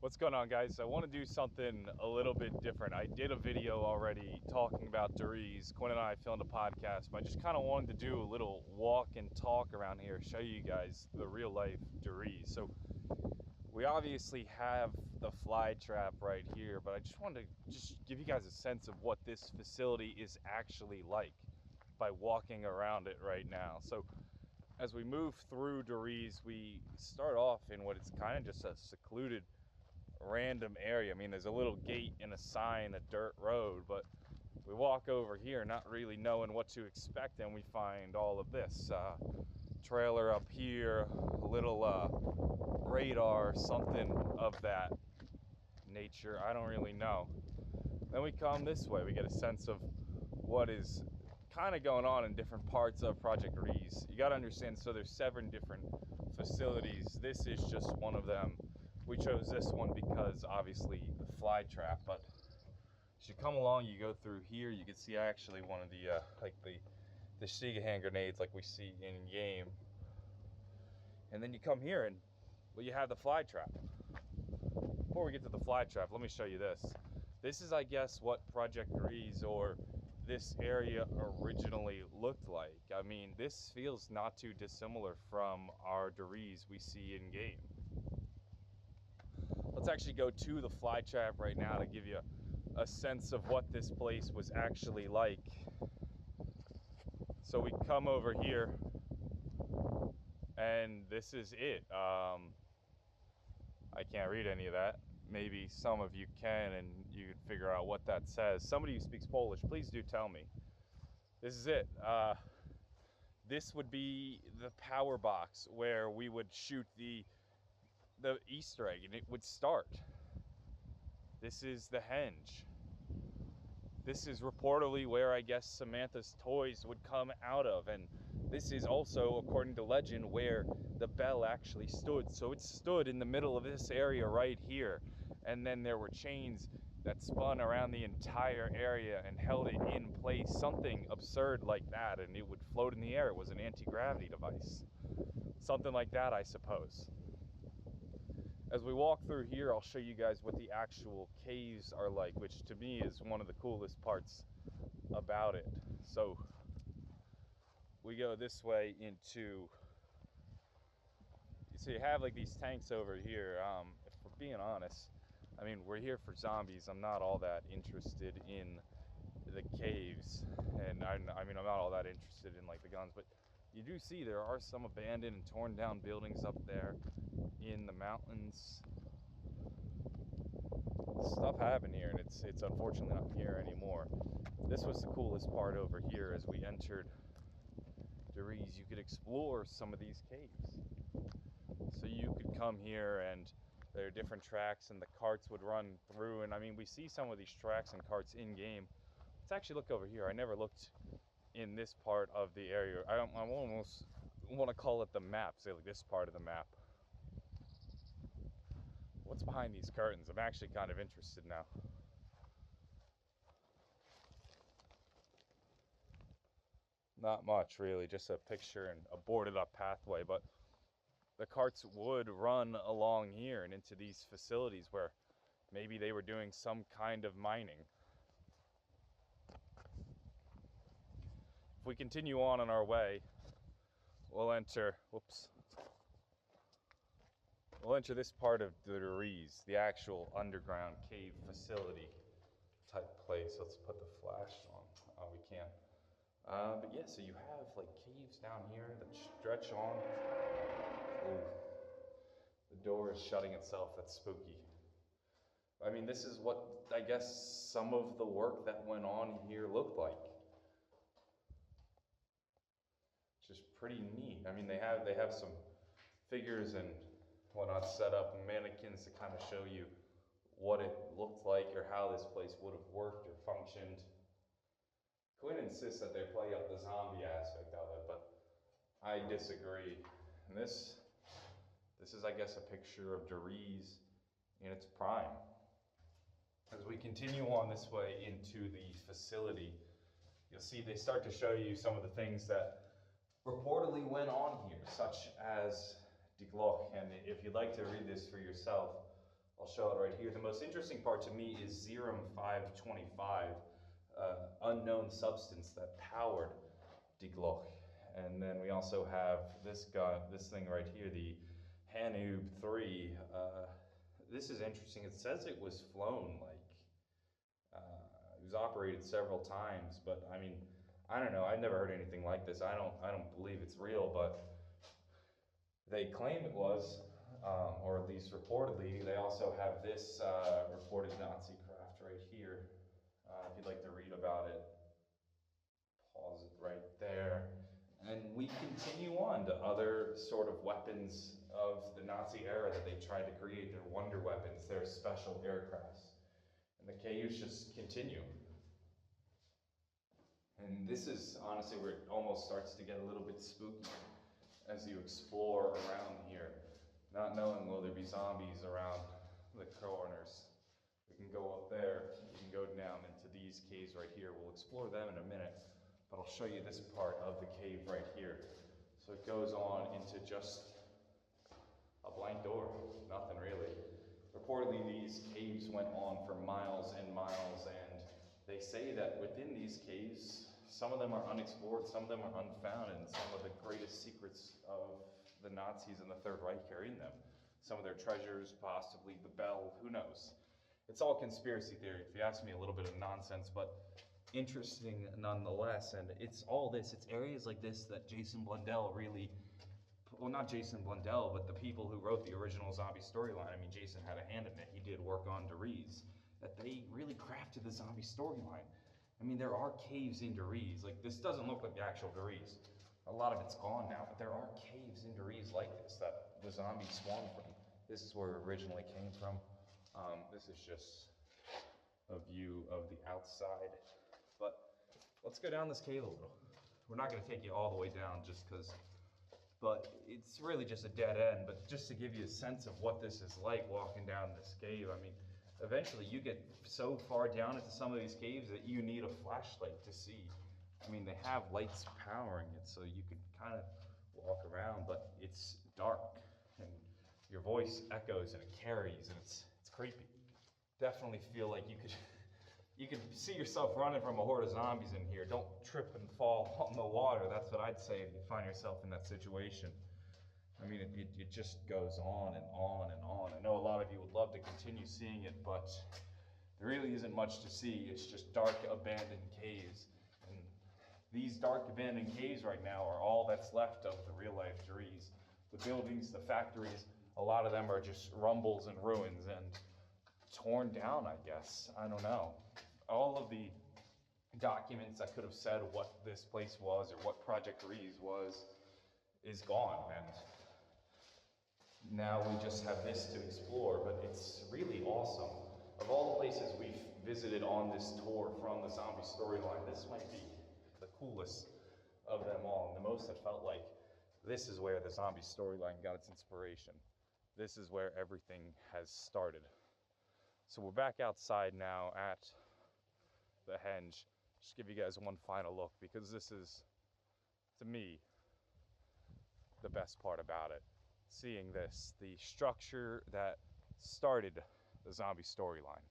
What's going on, guys? I want to do something a little bit different. I did a video already talking about Riese. Quinn and I filmed a podcast, but I just kind of wanted to do a little walk and talk around here, show you guys the real life Riese. So we obviously have the fly trap right here, but I just wanted to just give you guys a sense of what this facility is actually like by walking around it right now. So as we move through Riese, we start off in what is kind of just a secluded random area. I mean, there's a little gate and a sign, a dirt road, but we walk over here not really knowing what to expect, and we find all of this trailer up here, a little radar, something of that nature. I don't really know. Then we come this way, we get a sense of what is kind of going on in different parts of Project Riese. You got to understand, so there's 7 different facilities. This is just one of them. We chose this one because obviously the fly trap, but as you come along, you go through here, you can see actually one of the like the Stiga hand grenades like we see in game. And then you come here and, well, you have the fly trap. Before we get to the fly trap, let me show you this. This is, I guess, what Project Riese or this area originally looked like. I mean, this feels not too dissimilar from our Riese we see in game. Let's actually go to the fly trap right now to give you a sense of what this place was actually like. So we come over here, and this is it. I can't read any of that. Maybe some of you can, and you can figure out what that says. Somebody who speaks Polish, please do tell me. This is it. This would be the power box where we would shoot the Easter egg, and it would start. This is the henge. This is reportedly where, I guess, Samantha's toys would come out of, and this is also, according to legend, where the bell actually stood. So it stood in the middle of this area right here, and then there were chains that spun around the entire area and held it in place, something absurd like that, and it would float in the air. It was an anti-gravity device, something like that, I suppose. As we walk through here, I'll show you guys what the actual caves are like, which to me is one of the coolest parts about it. So we go this way into, so you have like these tanks over here. If we're being honest, I mean, we're here for zombies. I'm not all that interested in the caves, and I mean, I'm not all that interested in like the guns, but you do see there are some abandoned and torn down buildings up there in the mountains. Stuff happened here, and it's unfortunately not here anymore. This was the coolest part over here. As we entered Riese, you could explore some of these caves. So you could come here, and there are different tracks, and the carts would run through. And I mean, we see some of these tracks and carts in game. Let's actually look over here. I never looked in this part of the area. I almost want to call it the map, say like this part of the map. What's behind these curtains? I'm actually kind of interested now. Not much really, just a picture and a boarded up pathway, but the carts would run along here and into these facilities where maybe they were doing some kind of mining. If we continue on our way, we'll enter, we'll enter this part of the Riese, the actual underground cave facility type place. Let's put the flash on. Oh, we can't. But yeah, so you have like caves down here that stretch on. Ooh, the door is shutting itself. That's spooky. I mean, this is what I guess some of the work that went on here looked like. Just pretty neat. I mean, they have some figures and whatnot set up, and mannequins to kind of show you what it looked like or how this place would have worked or functioned. Quinn insists that they play up the zombie aspect of it, but I disagree. And this is, I guess, a picture of Riese in its prime. As we continue on this way into the facility, you'll see they start to show you some of the things that reportedly went on here, such as Die Glock. And if you'd like to read this for yourself, I'll show it right here. The most interesting part to me is Zerum 525, unknown substance that powered Die Glock. And then we also have this thing right here, the Hanub 3. This is interesting. It says it was flown, like, it was operated several times, but I mean, I don't know. I've never heard anything like this. I don't believe it's real, but they claim it was, or at least reportedly. They also have this reported Nazi craft right here. If you'd like to read about it, pause it right there. And we continue on to other sort of weapons of the Nazi era that they tried to create, their wonder weapons, their special aircrafts. And the caves just continue. And this is honestly where it almost starts to get a little bit spooky as you explore around here, not knowing will there be zombies around the corners. We can go up there, you can go down into these caves right here. We'll explore them in a minute, but I'll show you this part of the cave right here. So it goes on into just a blank door, nothing really. Reportedly, these caves went on for miles and miles, and they say that within these caves, some of them are unexplored, some of them are unfound, and some of the greatest secrets of the Nazis and the Third Reich are in them. Some of their treasures, possibly the bell, who knows? It's all conspiracy theory, if you ask me, a little bit of nonsense, but interesting nonetheless. And it's all this, it's areas like this that Jason Blundell really, well, not Jason Blundell, but the people who wrote the original zombie storyline. I mean, Jason had a hand in it. He did work on Riese, that they really crafted the zombie storyline. I mean, there are caves in Riese. Like, this doesn't look like the actual Riese. A lot of it's gone now, but there are caves in Riese like this that the zombies spawned from. This is where it originally came from. This is just a view of the outside. But let's go down this cave a little. We're not going to take you all the way down just because, but it's really just a dead end. But just to give you a sense of what this is like walking down this cave, I mean, eventually you get so far down into some of these caves that you need a flashlight to see. I mean, they have lights powering it so you can kind of walk around, but it's dark and your voice echoes and it carries, and it's creepy. Definitely feel like you could see yourself running from a horde of zombies in here. Don't trip and fall on the water. That's what I'd say if you find yourself in that situation. I mean, it just goes on and on and on. I know a lot of you would love to continue seeing it, but there really isn't much to see. It's just dark, abandoned caves. And these dark, abandoned caves right now are all that's left of the real-life Riese. The buildings, the factories, a lot of them are just rumbles and ruins and torn down, I guess. I don't know. All of the documents that could have said what this place was or what Project Riese was is gone. And now we just have this to explore, but it's really awesome. Of all the places we've visited on this tour from the zombie storyline, this might be the coolest of them all, and the most that felt like this is where the zombie storyline got its inspiration. This is where everything has started. So we're back outside now at the henge. Just give you guys one final look, because this is, to me, the best part about it. Seeing this, the structure that started the zombie storyline.